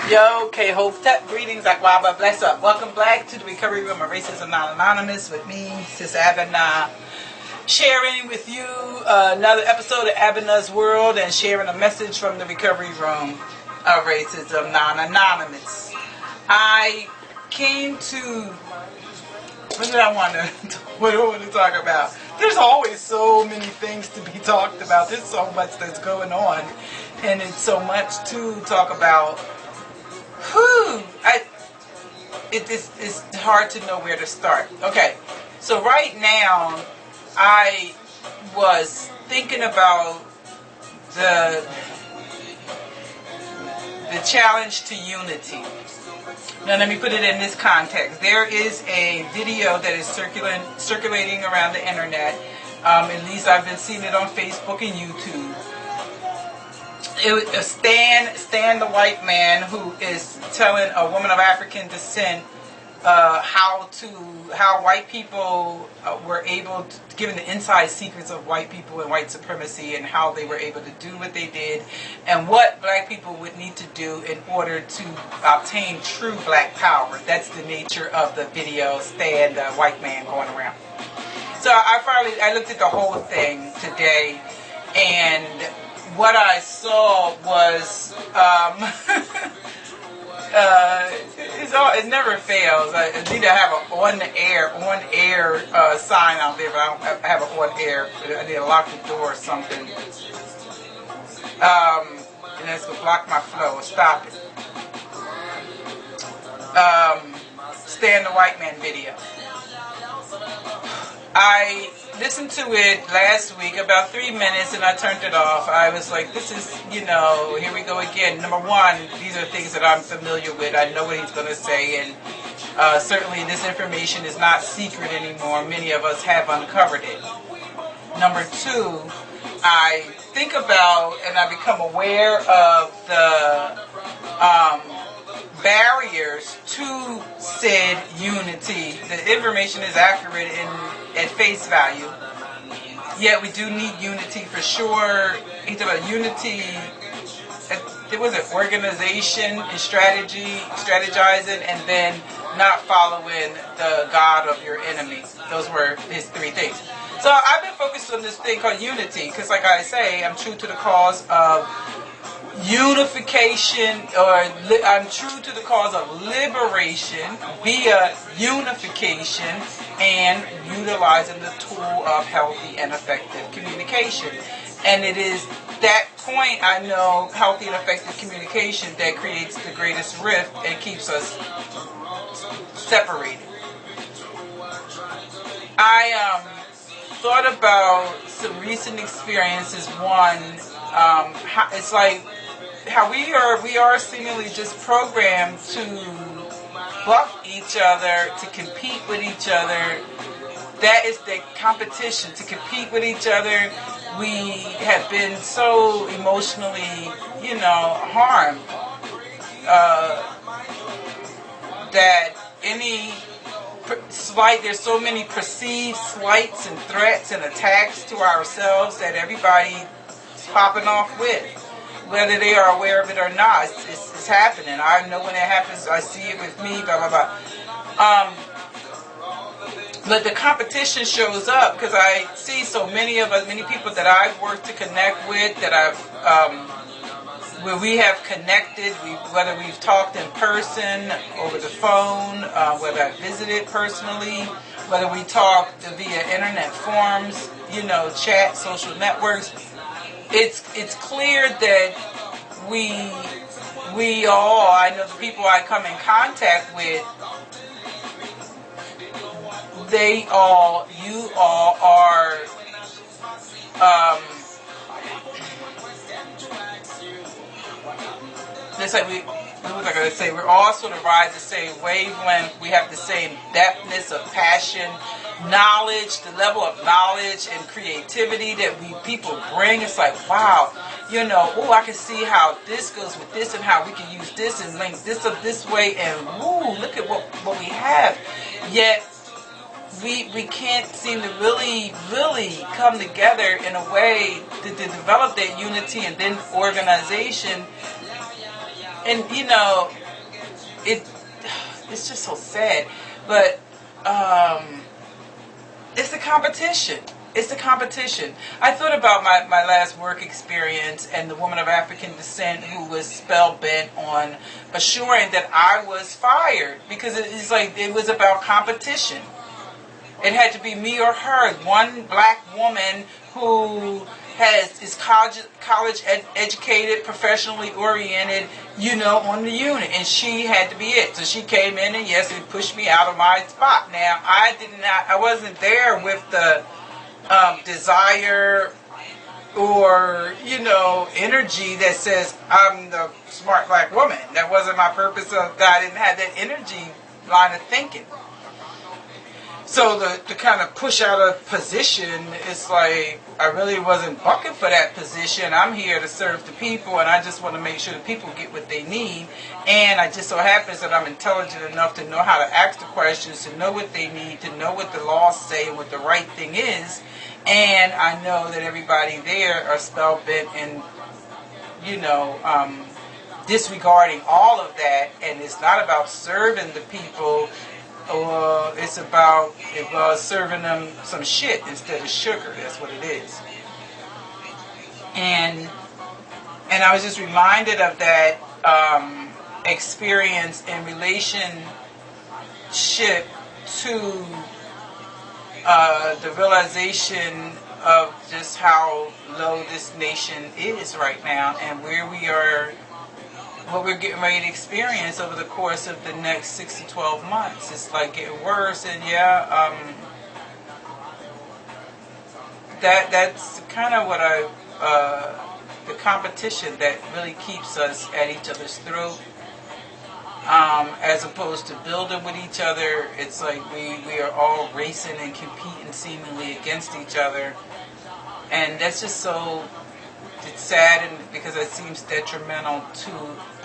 Yo, K-Hope, tap greetings, Akwaba, bless up. Welcome back to the Recovery Room of Racism Non-Anonymous with me, Sis Abena, sharing with you another episode of Abena's World and sharing a message from the Recovery Room of Racism Non-Anonymous. I came to, what do I want to talk about? There's always so many things to be talked about. There's so much that's going on, and it's so much to talk about. It's hard to know where to start. Okay, so right now I was thinking about the challenge to unity. Now let me put it in this context. There is a video that is circulating around the internet. At least I've been seeing it on Facebook and YouTube. Stan the white man who is telling a woman of African descent how white people were able to, given the inside secrets of white people and white supremacy, and how they were able to do what they did, and what black people would need to do in order to obtain true black power. That's the nature of the video, Stan the white man going around. So I looked at the whole thing today, and what I saw was it never fails. I need to have an on air sign out there, but I don't have an on air. I need to lock the door or something. And that's gonna block my flow. Stop it. Stan the white man video. I listened to it last week, about 3 minutes, and I turned it off. I was like, this is, here we go again. Number one, these are things that I'm familiar with. I know what he's going to say, and certainly this information is not secret anymore. Many of us have uncovered it. Number two, I think about and I become aware of the barriers to said unity. The information is accurate at face value. Yet we do need unity for sure. It's about unity. There was an organization and strategizing, and then not following the God of your enemies. Those were his three things. So I've been focused on this thing called unity, because like I say, I'm true to the cause of unification, or I'm true to the cause of liberation via unification and utilizing the tool of healthy and effective communication. And it is that point, I know, healthy and effective communication that creates the greatest rift and keeps us separated. I thought about some recent experiences. One, it's like how we are seemingly just programmed to buck each other, to compete with each other. That is the competition, to compete with each other. We have been so emotionally, harmed that any slight, there's so many perceived slights and threats and attacks to ourselves that everybody is popping off with, whether they are aware of it or not. It's happening. I know when it happens. I see it with me, blah, blah, blah. But the competition shows up because I see so many of us, many people that I've worked to connect with, that where we have connected, whether we've talked in person, over the phone, whether I visited personally, whether we talked via internet forums, chat, social networks. It's clear that we all, I know the people I come in contact with, you all are, it's like what was I going to say? We're all sort of ride the same wavelength. We have the same depthness of passion, knowledge, the level of knowledge and creativity that people bring. It's like, wow, I can see how this goes with this and how we can use this and link this up this way, and look at what we have. Yet we can't seem to really come together in a way to develop that unity and then organization And you know, it it's just so sad, but it's a competition. It's a competition. I thought about my last work experience and the woman of African descent who was spell bent on assuring that I was fired because it's like it was about competition. It had to be me or her. One black woman who is college educated, professionally oriented, on the unit, and she had to be it. So she came in and yes, it pushed me out of my spot. Now I wasn't there with the desire or energy that says I'm the smart black woman. That wasn't my purpose. I didn't have that energy line of thinking. So the kind of push out of position, it's like I really wasn't bucking for that position. I'm here to serve the people, and I just want to make sure the people get what they need. And I just so happens that I'm intelligent enough to know how to ask the questions, to know what they need, to know what the laws say and what the right thing is. And I know that everybody there are spell bent and, disregarding all of that. And it's not about serving the people. It's about serving them some shit instead of sugar. That's what it is. And I was just reminded of that experience in relationship to the realization of just how low this nation is right now and where we are, what we're getting ready to experience over the course of the next 6 to 12 months. It's like getting worse, and that's kind of what the competition that really keeps us at each other's throat. As opposed to building with each other, it's like we are all racing and competing seemingly against each other. And that's just so, it's sad, and because it seems detrimental to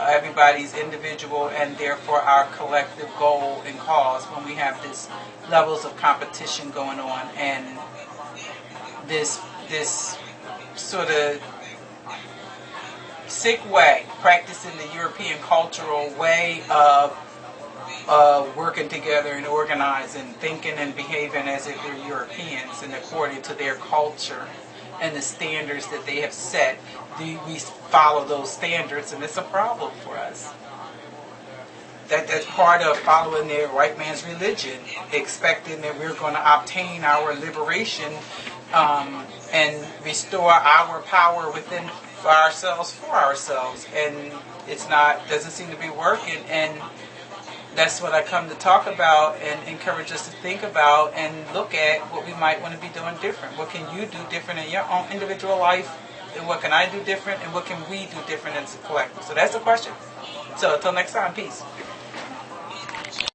everybody's individual and therefore our collective goal and cause when we have this levels of competition going on and this sort of sick way, practicing the European cultural way of working together and organizing, thinking and behaving as if we're Europeans and according to their culture and the standards that they have set. We follow those standards, and it's a problem for us. That's part of following their white man's religion, expecting that we're going to obtain our liberation and restore our power within ourselves for ourselves, and doesn't seem to be working. And that's what I come to talk about and encourage us to think about and look at what we might want to be doing different. What can you do different in your own individual life, and what can I do different, and what can we do different as a collective? So that's the question. So until next time, peace.